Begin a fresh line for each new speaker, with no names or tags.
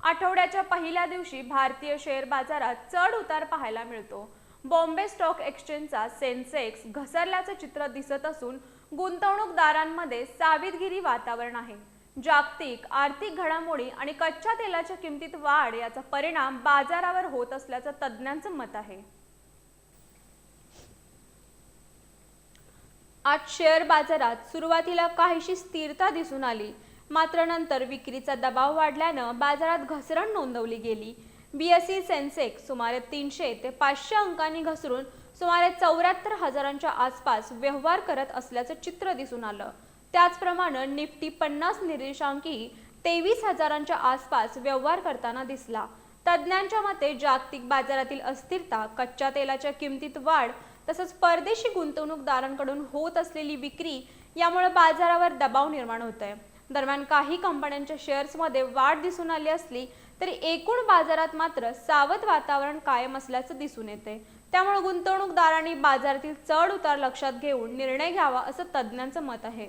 आठवड्याच्या पहिल्या दिवशी भारतीय शेअर बाजारात चढ उतार पाहायला मिळतो। बॉम्बे स्टॉक एक्सचेंजचा सेन्सेक्स घसरल्याचं चित्र दिसत असून गुंतवणूकदारांमध्ये सावधगिरी वातावरण आहे। जागतिक आर्थिक घडामोडी आणि कच्च्या तेलाच्या किमतीत वाढ याचा परिणाम बाजारावर होत असल्याचं तज्ज्ञांचं मत आहे। आज शेअर बाजारात सुरुवातीला काहीशी स्थिरता दिसून आली, मात्र नंतर विक्रीचा दबाव वाढल्यानं बाजारात घसरण नोंदवली गेली। बीएसई सेन्सेक्स सुमारे 300 ते 500 अंकांनी घसरून सुमारे 74,000च्या आसपास व्यवहार करत असल्याचं चित्र दिसून आलं। त्याचप्रमाणे निफ्टी 50 निर्देशांकी 23,000च्या आसपास व्यवहार करताना दिसला। तज्ज्ञांच्या मते जागतिक बाजारातील अस्थिरता, कच्च्या तेलाच्या किमतीत वाढ तसंच परदेशी गुंतवणूकदारांकडून होत असलेली विक्री यामुळे बाजारावर दबाव निर्माण होतोय। दरम्यान काही कंपन्यांच्या शेअर्समध्ये वाढ दिसून आली असली तरी एकूण बाजारात मात्र सावध वातावरण कायम असल्याचं दिसून येते। त्यामुळे गुंतवणूकदारांनी बाजारातील चढ उतार लक्षात घेऊन निर्णय घ्यावा असं तज्ज्ञांचं मत आहे।